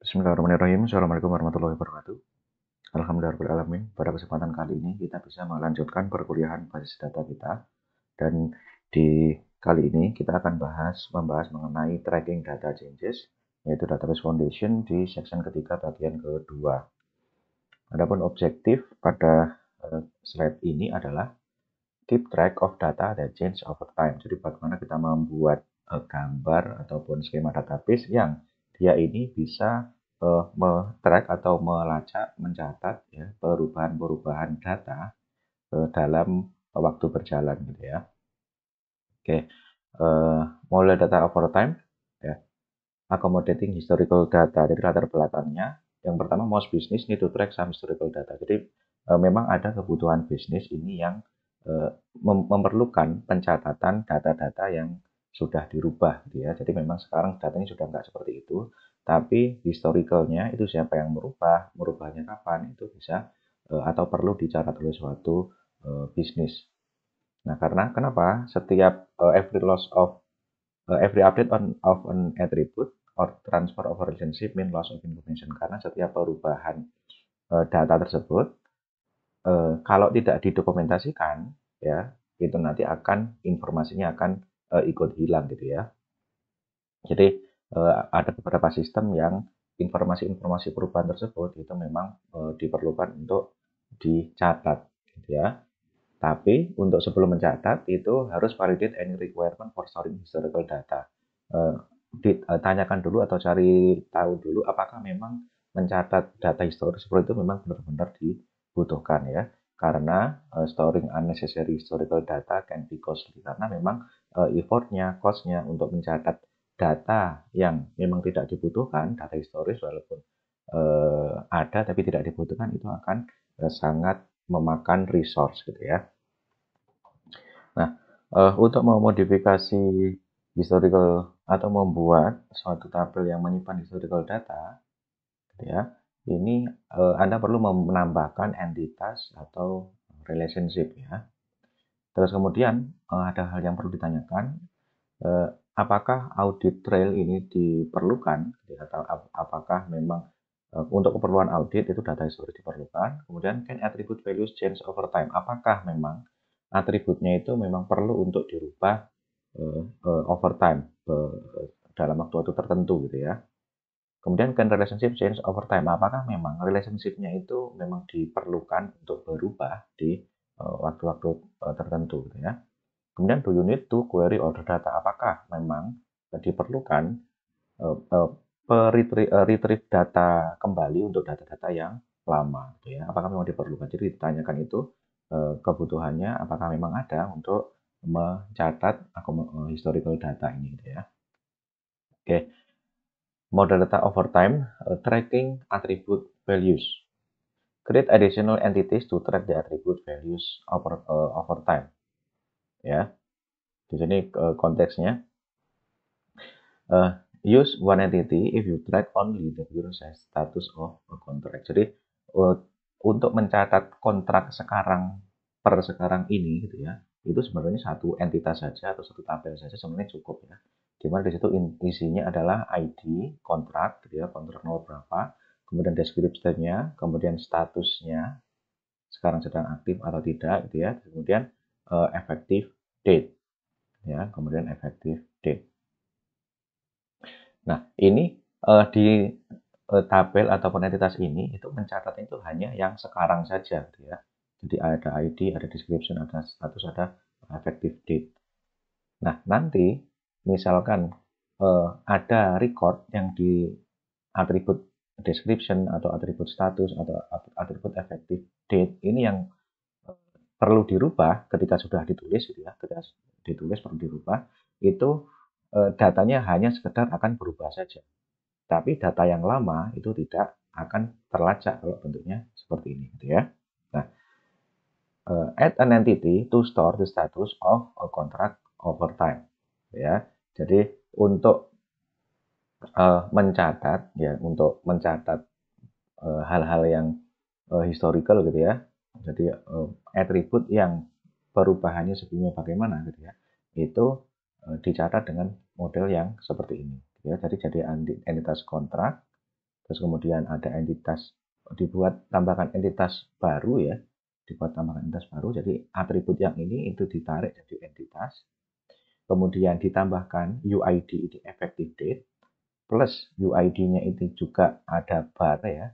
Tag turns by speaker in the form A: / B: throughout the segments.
A: Bismillahirrahmanirrahim. Assalamualaikum warahmatullahi wabarakatuh. Alhamdulillahirrahmanirrahim. Pada kesempatan kali ini kita bisa melanjutkan perkuliahan basis data kita. Dan di kali ini kita akan membahas mengenai tracking data changes, yaitu database foundation di section ketiga bagian kedua. Adapun objektif pada slide ini adalah keep track of data that change over time. Jadi bagaimana kita membuat gambar ataupun skema database yang dia ini bisa track atau melacak, mencatat ya, perubahan-perubahan data dalam waktu berjalan gitu ya. Oke, mulai data over time ya, accommodating historical data. Jadi latar belakangnya yang pertama, most business need to track some historical data. Jadi memang ada kebutuhan bisnis ini yang memerlukan pencatatan data-data yang sudah dirubah gitu ya. Jadi memang sekarang datanya sudah nggak seperti itu, tapi historicalnya itu siapa yang merubahnya kapan, itu bisa atau perlu dicatat oleh suatu bisnis. Nah, karena kenapa setiap every update of an attribute or transfer of a relationship mean loss of information, karena setiap perubahan data tersebut kalau tidak didokumentasikan ya, itu nanti informasinya akan ikut hilang gitu ya. Jadi ada beberapa sistem yang informasi-informasi perubahan tersebut itu memang diperlukan untuk dicatat gitu ya. Tapi untuk sebelum mencatat itu harus validate any requirement for storing historical data. Tanyakan dulu atau cari tahu dulu apakah memang mencatat data historis seperti itu memang benar-benar dibutuhkan ya. Karena storing unnecessary historical data can be costly, karena memang effortnya, cost-nya untuk mencatat data yang memang tidak dibutuhkan, data historis walaupun ada tapi tidak dibutuhkan, itu akan sangat memakan resource gitu ya. Nah, untuk memodifikasi historical atau membuat suatu tabel yang menyimpan historical data, gitu ya, ini Anda perlu menambahkan entitas atau relationship ya. Terus kemudian ada hal yang perlu ditanyakan, apakah audit trail ini diperlukan, atau apakah memang untuk keperluan audit itu data historis diperlukan. Kemudian can attribute values change over time, apakah memang atributnya itu memang perlu untuk dirubah over time dalam waktu-waktu tertentu gitu ya. Kemudian can relationship change over time, apakah memang relationship-nya itu memang diperlukan untuk berubah di waktu-waktu tertentu gitu ya. Kemudian do you need to query all the data, apakah memang diperlukan retrieve data kembali untuk data-data yang lama gitu ya. Apakah memang diperlukan? Jadi ditanyakan itu kebutuhannya apakah memang ada untuk mencatat historical data ini gitu ya. Oke. Model data over time, tracking attribute values. Create additional entities to track the attribute values over time. Ya, di sini konteksnya use one entity if you track only the current status of a contract. Jadi untuk mencatat kontrak per sekarang ini gitu ya, itu sebenarnya satu entitas saja atau satu tabel saja sebenarnya cukup ya. Dimana di situ isinya adalah ID kontrak gitu ya, kontrak nomor berapa, kemudian deskripsinya, kemudian statusnya sekarang sedang aktif atau tidak gitu ya, kemudian effective date ya, kemudian effective date. Nah, ini di tabel ataupun entitas ini itu mencatatnya itu hanya yang sekarang saja gitu ya. Jadi ada ID, ada description, ada status, ada effective date. Nah, nanti misalkan ada record yang di atribut description atau atribut status atau atribut effective date ini yang perlu dirubah ketika sudah ditulis gitu ya, ketika ditulis perlu dirubah, itu datanya hanya sekedar akan berubah saja. Tapi data yang lama itu tidak akan terlacak kalau bentuknya seperti ini gitu ya. Nah, add an entity to store the status of a contract over time ya. Jadi untuk mencatat hal-hal yang historical gitu ya. Jadi atribut yang perubahannya sebelumnya bagaimana gitu ya. Itu dicatat dengan model yang seperti ini gitu ya. Jadi entitas kontrak, terus kemudian ada entitas, tambahkan entitas baru ya, jadi atribut yang ini itu ditarik jadi entitas, kemudian ditambahkan UID ini effective date, plus UID-nya itu juga ada bar ya,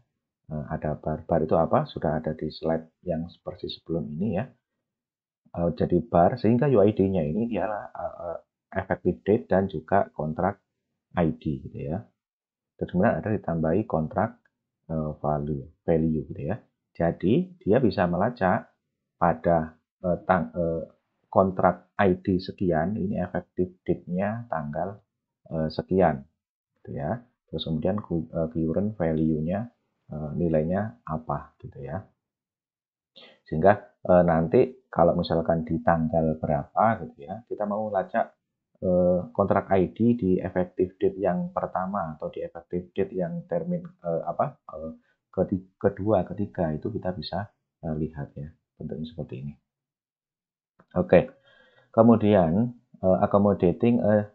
A: ada bar itu apa? Sudah ada di slide yang seperti sebelum ini ya. Jadi bar, sehingga UID-nya ini ialah effective date dan juga kontrak ID gitu ya. Terus kemudian ada ditambahi kontrak value gitu ya. Jadi dia bisa melacak pada kontrak ID sekian, ini effective date-nya tanggal sekian gitu ya. Terus kemudian current value-nya nilainya apa gitu ya. Sehingga nanti kalau misalkan di tanggal berapa gitu ya, kita mau lacak kontrak ID di effective date yang pertama atau di effective date yang termin kedua, ketiga, itu kita bisa lihat ya, bentuknya seperti ini. Oke, kemudian accommodating a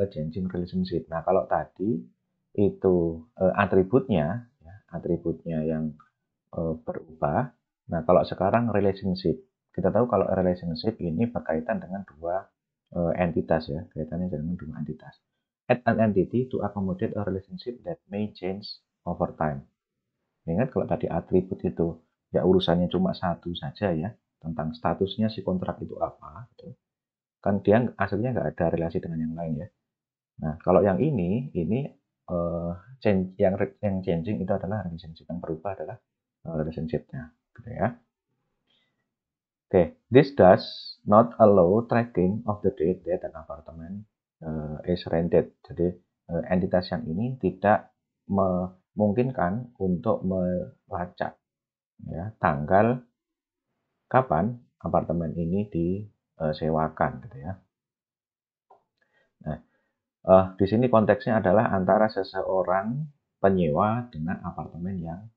A: changing relationship. Nah, kalau tadi itu atributnya yang berubah. Nah, kalau sekarang relationship, kita tahu kalau relationship ini berkaitan dengan dua entitas ya, kaitannya dengan dua entitas. Add an entity to accommodate a relationship that may change over time. Ingat kalau tadi atribut itu ya urusannya cuma satu saja ya, tentang statusnya si kontrak itu apa, gitu. Kan dia aslinya nggak ada relasi dengan yang lain ya. Nah, kalau yang ini yang changing itu adalah relationship, yang berubah adalah relationship-nya, gitu ya. Okay, this does not allow tracking of the date that an apartment is rented. Jadi entitas yang ini tidak memungkinkan untuk melacak ya, tanggal kapan apartemen ini disewakan gitu ya. Nah, di sini konteksnya adalah antara seseorang penyewa dengan apartemen yang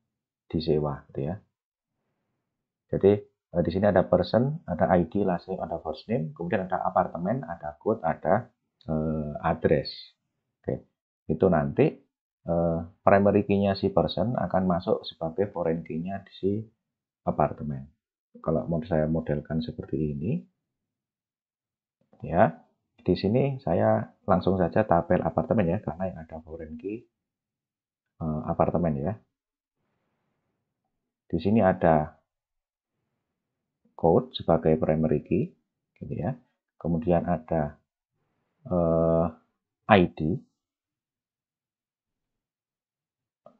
A: disewa gitu ya. Jadi di sini ada person, ada ID, last name, ada first name, kemudian ada apartemen, ada code, ada address. Oke, itu nanti primary key-nya si person akan masuk sebagai foreign key-nya di si apartemen. Kalau mau saya modelkan seperti ini, ya, di sini saya langsung saja tabel apartemen ya, karena yang ada foreign key apartemen ya. Di sini ada code sebagai primary key, gitu ya. Kemudian ada ID,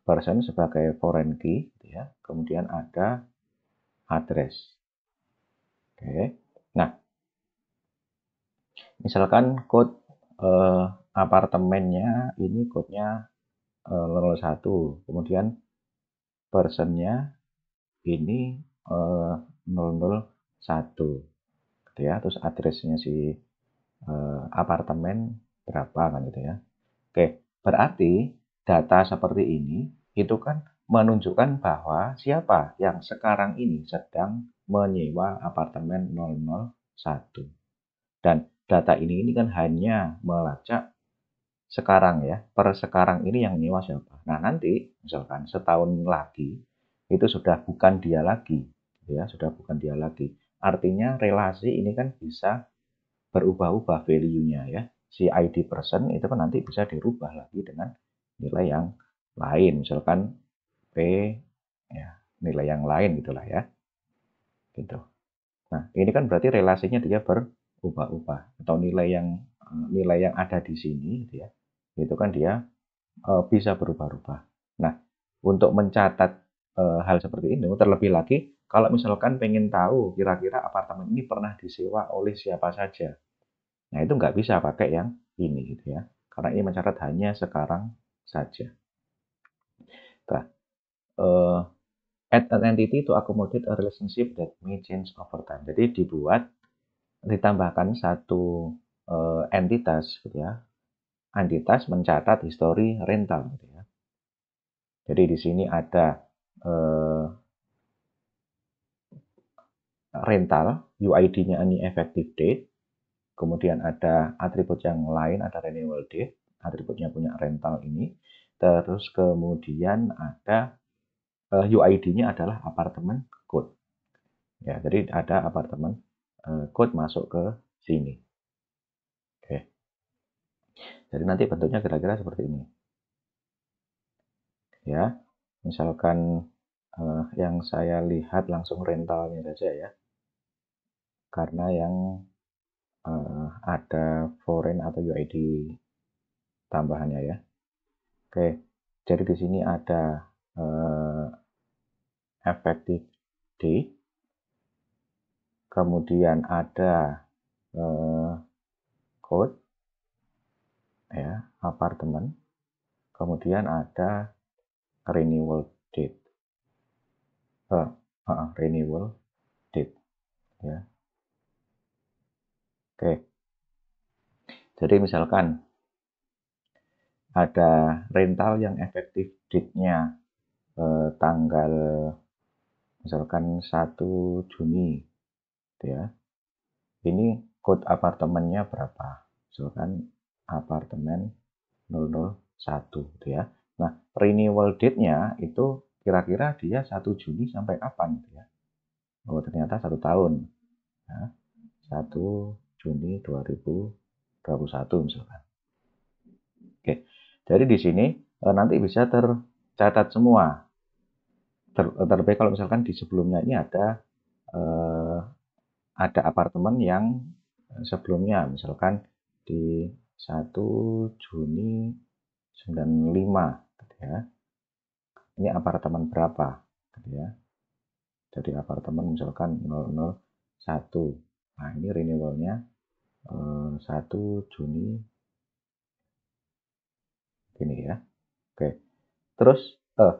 A: person sebagai foreign key, gitu ya. Kemudian ada address. Oke. Nah, misalkan code apartemennya ini code-nya 01, kemudian personnya ini 001, gitu ya. Terus addressnya si apartemen berapa kan gitu ya. Oke, berarti data seperti ini itu kan menunjukkan bahwa siapa yang sekarang ini sedang menyewa apartemen 001. Dan data ini kan hanya melacak sekarang ya, per sekarang ini yang nyewa siapa. Nah, nanti misalkan setahun lagi itu sudah bukan dia lagi, ya, sudah bukan dia lagi. Artinya relasi ini kan bisa berubah-ubah value-nya ya. Si ID person itu kan nanti bisa dirubah lagi dengan nilai yang lain, misalkan P ya, nilai yang lain gitulah ya. Gitu. Nah, ini kan berarti relasinya dia berubah-ubah atau nilai yang ada di sini gitu ya. Itu kan dia bisa berubah-ubah. Nah, untuk mencatat hal seperti ini terlebih lagi kalau misalkan pengen tahu kira-kira apartemen ini pernah disewa oleh siapa saja. Nah, itu nggak bisa pakai yang ini gitu ya. Karena ini mencatat hanya sekarang saja. Nah, add an entity to accommodate a relationship that may change over time. Jadi ditambahkan satu entitas gitu ya. Entitas mencatat histori rental gitu ya. Jadi di sini ada rental, UID-nya ini effective date, kemudian ada atribut yang lain, ada renewal date, atributnya punya rental ini, Terus kemudian ada UID-nya adalah apartemen code. Ya, jadi ada apartemen code masuk ke sini. Oke. Jadi nanti bentuknya kira-kira seperti ini. Ya, misalkan yang saya lihat langsung rentalnya saja ya. Karena yang ada foreign atau UID tambahannya ya. Oke, jadi di sini ada effective date, kemudian ada code, ya, apartemen, kemudian ada renewal date, renewal date, ya. Oke, jadi misalkan ada rental yang efektif date-nya tanggal misalkan 1 Juni, gitu ya. Ini kode apartemennya berapa? Misalkan apartemen 001, gitu ya. Nah, renewal date-nya itu kira-kira dia 1 Juni sampai kapan, gitu ya. Oh, ternyata 1 tahun. Ya, 1 Juni 2021 misalkan. Oke, jadi di sini nanti bisa tercatat semua. Terlebih kalau misalkan di sebelumnya ini ada apartemen yang sebelumnya, misalkan di 1 Juni 95, gitu ya. Ini apartemen berapa, gitu ya. Jadi apartemen misalkan 001. Nah, ini renewalnya 1 Juni ini ya. Oke. Terus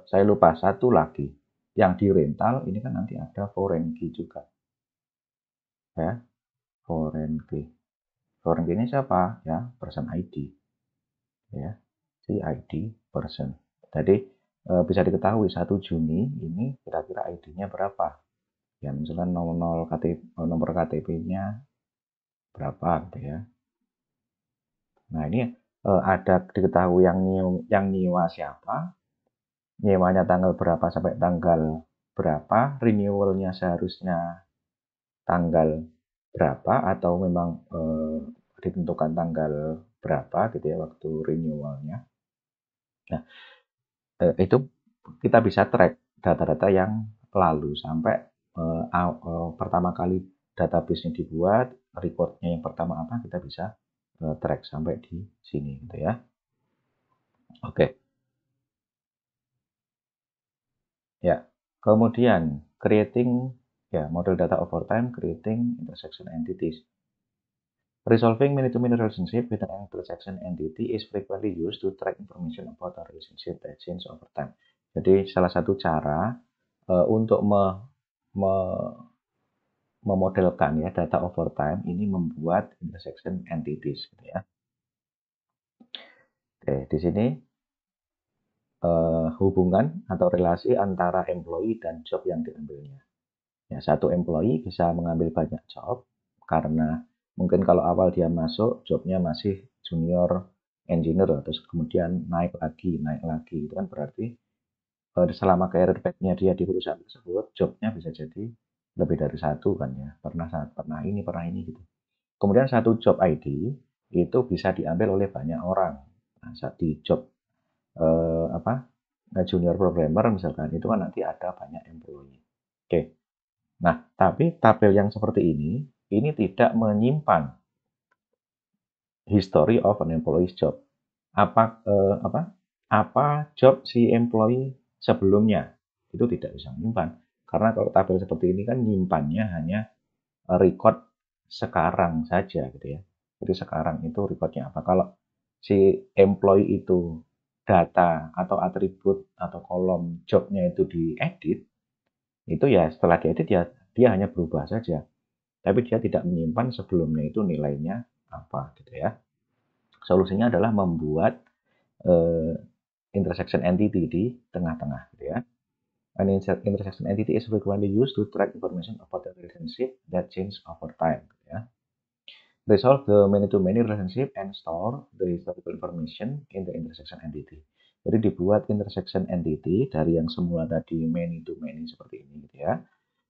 A: saya lupa satu lagi. Yang di rental ini kan nanti ada foreign key juga. Ya, foreign key. Foreign key ini siapa? Ya, person ID. Ya, si ID person. Jadi bisa diketahui 1 Juni ini kira-kira ID-nya berapa. Ya, misalkan nomor KTP-nya berapa gitu ya. Nah, ini ada diketahui yang nyewa siapa, nyewanya tanggal berapa sampai tanggal berapa, renewalnya seharusnya tanggal berapa atau memang ditentukan tanggal berapa gitu ya waktu renewalnya. Nah, itu kita bisa track data-data yang lalu sampai pertama kali database-nya dibuat, recordnya yang pertama apa, kita bisa track sampai di sini gitu ya. Oke. Ya. Kemudian creating ya model data over time, creating intersection entities. Resolving many-to-many relationship with an intersection entity is frequently used to track information about a relationship that change over time. Jadi salah satu cara untuk memodelkan ya data over time ini membuat intersection entities gitu ya. Oke, di sini hubungan atau relasi antara employee dan job yang diambilnya. Ya, satu employee bisa mengambil banyak job karena mungkin kalau awal dia masuk jobnya masih junior engineer terus kemudian naik lagi itu kan berarti selama career path-nya dia di perusahaan tersebut jobnya bisa jadi lebih dari satu kan ya, pernah ini gitu. Kemudian satu job ID itu bisa diambil oleh banyak orang. Nah, saat di job junior programmer misalkan itu kan nanti ada banyak employee. Oke. Nah, tapi tabel yang seperti ini tidak menyimpan history of an employee's job. Apa job si employee sebelumnya itu tidak bisa menyimpan. Karena kalau tabel seperti ini kan nyimpannya hanya record sekarang saja gitu ya. Jadi sekarang itu recordnya apa. Kalau si employee itu data atau atribut atau kolom jobnya itu diedit, itu ya setelah diedit ya dia hanya berubah saja. Tapi dia tidak menyimpan sebelumnya itu nilainya apa gitu ya. Solusinya adalah membuat uh, intersection entity di tengah-tengah gitu ya. An intersection entity is frequently used to track information about the relationship that change over time gitu ya. Resolve the many-to-many relationship and store the historical information in the intersection entity. Jadi dibuat intersection entity dari yang semula tadi many to many seperti ini gitu ya.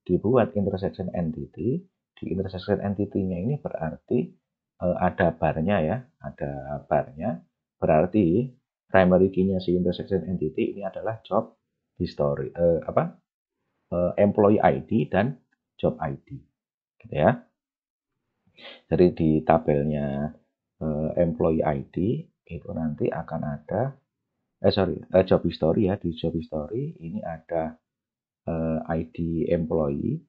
A: Dibuat intersection entity, di intersection entity-nya ini berarti ada barnya ya, ada barnya. Berarti primary key-nya si intersection entity ini adalah job history, employee ID dan job ID gitu ya. Jadi di tabelnya employee ID itu nanti akan ada job history ya. Di job history ini ada ID employee,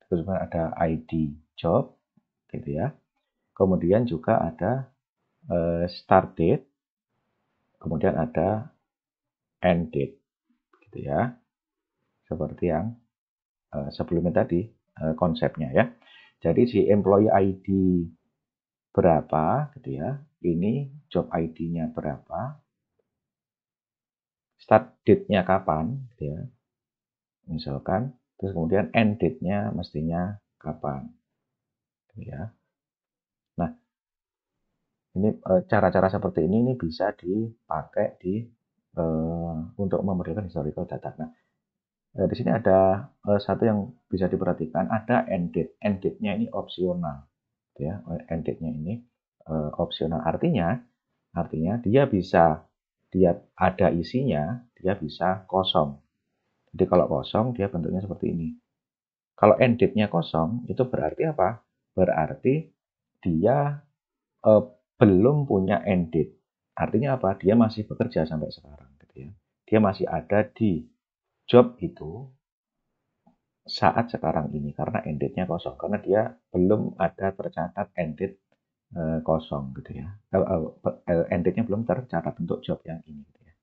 A: terus ada ID job gitu ya. Kemudian juga ada start date, kemudian ada end date gitu ya. Seperti yang sebelumnya tadi konsepnya ya. Jadi si employee ID berapa gitu ya. Ini job ID-nya berapa, start date-nya kapan gitu ya. Misalkan, terus kemudian end date-nya mestinya kapan gitu ya. Nah, ini cara-cara seperti ini bisa dipakai untuk memberikan historical data. Nah, di sini ada satu yang bisa diperhatikan, ada end date. End date-nya ini opsional, ya. End date-nya ini opsional. Artinya dia ada isinya, dia bisa kosong. Jadi kalau kosong, dia bentuknya seperti ini. Kalau end date-nya kosong, itu berarti apa? Berarti dia eh, belum punya end date. Artinya apa? Dia masih bekerja sampai sekarang, gitu ya. Dia masih ada di job itu saat sekarang ini karena end date-nya kosong. Karena dia belum ada tercatat end date kosong, gitu ya. End date-nya belum tercatat untuk job yang ini, gitu ya.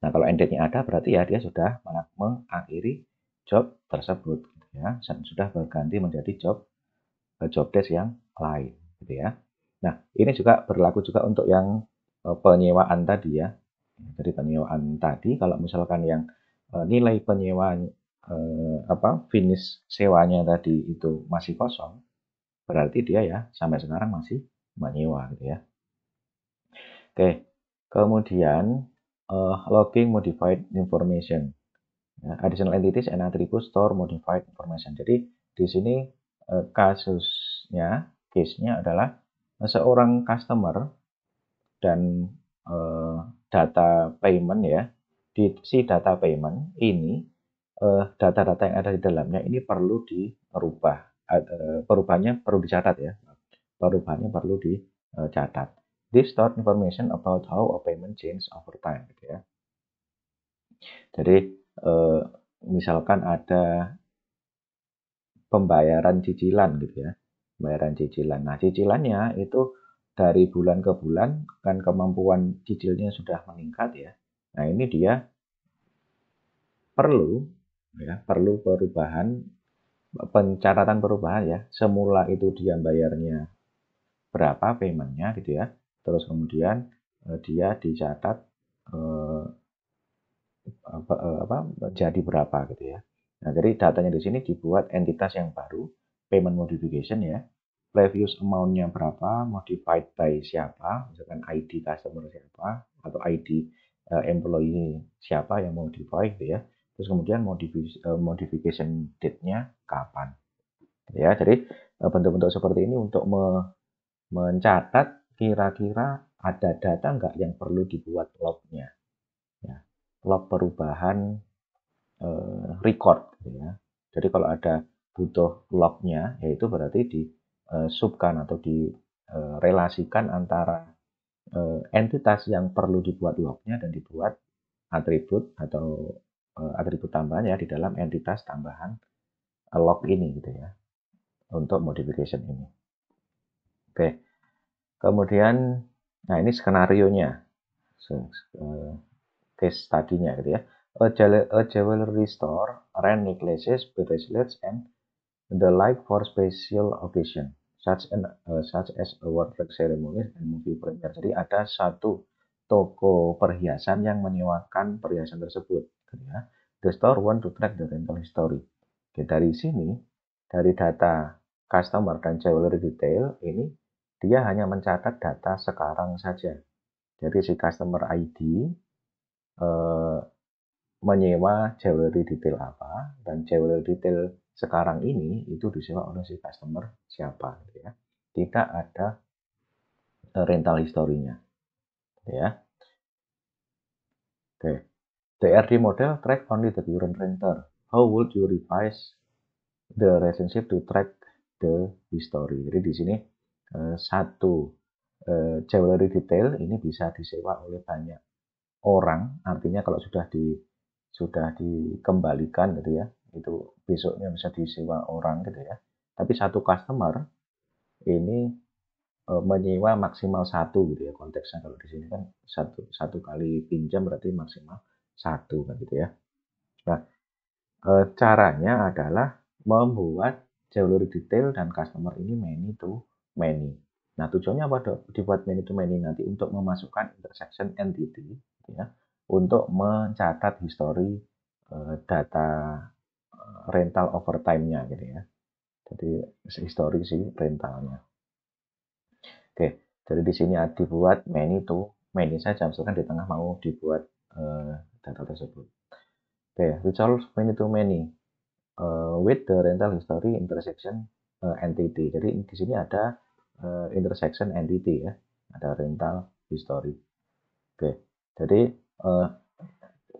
A: Nah, kalau end date-nya ada, berarti ya dia sudah mengakhiri job tersebut, gitu ya. Dan sudah berganti menjadi job desk yang lain, gitu ya. Nah, ini juga berlaku juga untuk yang penyewaan tadi ya. Jadi penyewaan tadi, kalau misalkan yang nilai penyewaan finish sewanya tadi itu masih kosong, berarti dia ya sampai sekarang masih menyewa gitu ya. Oke, kemudian logging modified information. Ya, additional entities and attributes store modified information. Jadi di sini case-nya adalah seorang customer dan data payment ya. Di si data payment ini data-data yang ada di dalamnya ini perlu dirubah. Perubahannya perlu dicatat ya. Perubahannya perlu dicatat. This store information about how a payment change over time gitu ya. Jadi misalkan ada pembayaran cicilan gitu ya. Pembayaran cicilan. Nah, cicilannya itu dari bulan ke bulan kan kemampuan cicilnya sudah meningkat ya. Nah, ini dia perlu perubahan pencatatan perubahan ya. Semula itu dia bayarnya berapa paymentnya gitu ya. Terus kemudian dia dicatat eh, jadi berapa gitu ya. Nah, jadi datanya di sini dibuat entitas yang baru, payment modification ya. Previous amount-nya berapa, modified by siapa, misalkan ID customer siapa, atau ID employee siapa yang modify gitu ya. Terus kemudian modification date-nya kapan. Gitu ya, jadi bentuk-bentuk seperti ini untuk mencatat kira-kira ada data nggak yang perlu dibuat log-nya. Ya. Log perubahan record gitu ya. Jadi kalau ada butuh lognya, yaitu berarti di subkan atau direlasikan antara entitas yang perlu dibuat lognya dan dibuat atribut atau atribut tambahan ya di dalam entitas tambahan log ini gitu ya untuk modification ini. Oke, kemudian nah ini skenario-nya, case study-nya gitu ya. A jewelry store rent necklaces, bracelets, and the like for special occasion, such as award ceremony and movie premiere. Jadi ada satu toko perhiasan yang menyewakan perhiasan tersebut. Gitu ya. The store want to track the rental history. Oke, dari sini, dari data customer dan jewelry detail ini, dia hanya mencatat data sekarang saja. Jadi si customer ID menyewa jewelry detail apa, dan jewelry detail sekarang ini itu disewa oleh si customer siapa, gitu ya. Tidak ada rental historinya, ya. Oke. The RD model track only the current renter. How would you revise the relationship to track the history? Jadi di sini satu jewelry detail ini bisa disewa oleh banyak orang, artinya kalau sudah dikembalikan gitu ya, itu besoknya bisa disewa orang gitu ya. Tapi satu customer ini menyewa maksimal satu gitu ya, konteksnya kalau di sini kan satu kali pinjam berarti maksimal satu kan gitu ya. Nah, caranya adalah membuat jewelry detail dan customer ini many to many. Nah, tujuannya apa dibuat many to many nanti untuk memasukkan intersection entity gitu ya, untuk mencatat histori data rental overtime-nya gitu ya. Jadi histori si rentalnya. Oke, jadi di sini dibuat many to many saja, misalkan di tengah mau dibuat data tersebut. Oke, resolve many to many with the rental history intersection entity. Jadi di sini ada intersection entity ya, ada rental history. Oke, jadi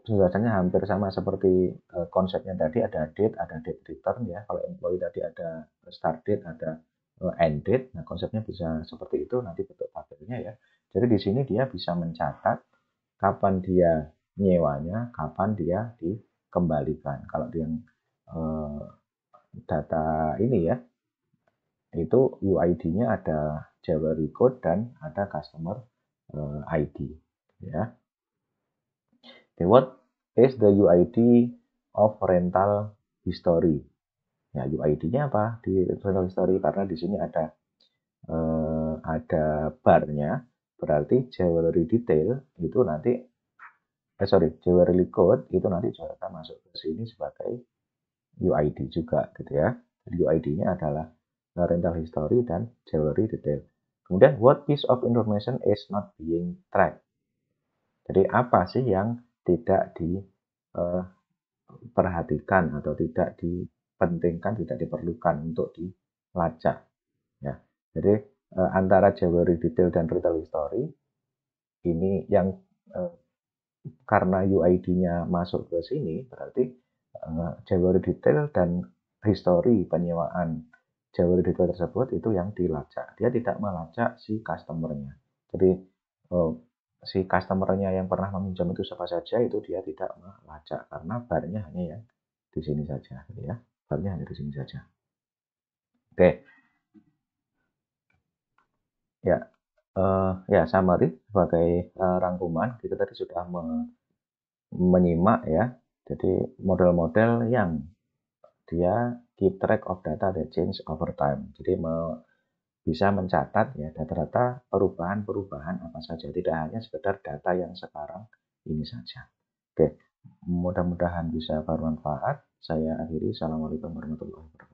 A: penjelasannya hampir sama seperti konsepnya tadi, ada date return ya. Kalau employee tadi ada start date, ada end date. Nah, konsepnya bisa seperti itu nanti bentuk tabelnya ya. Jadi di sini dia bisa mencatat kapan dia nyewanya, kapan dia dikembalikan. Kalau dia data ini ya, itu UID-nya ada jewelry code dan ada customer ID ya. Okay, what is the UID of rental history? Ya, UID-nya apa di rental history? Karena di sini ada barnya, berarti jewelry detail itu nanti jewelry code itu nanti juga akan masuk ke sini sebagai UID juga gitu ya. Jadi UID-nya adalah rental history dan jewelry detail. Kemudian what piece of information is not being tracked? Jadi apa sih yang tidak diperhatikan atau tidak dipentingkan, tidak diperlukan untuk dilacak ya. Jadi antara jewelry detail dan rental history ini yang karena UID-nya masuk ke sini berarti jewelry detail dan history penyewaan jewelry detail tersebut itu yang dilacak. Dia tidak melacak si customer-nya. Jadi si customer-nya yang pernah meminjam itu siapa saja itu dia tidak melacak karena barnya hanya yang di sini saja, gitu ya. Barnya hanya di sini saja. Oke, ya, ya summary sebagai rangkuman kita tadi sudah menyimak ya. Jadi model-model yang dia keep track of data that change over time. Jadi bisa mencatat ya data-data perubahan-perubahan apa saja, tidak hanya sekedar data yang sekarang ini saja. Oke, mudah-mudahan bisa bermanfaat. Saya akhiri. Assalamualaikum warahmatullahi wabarakatuh.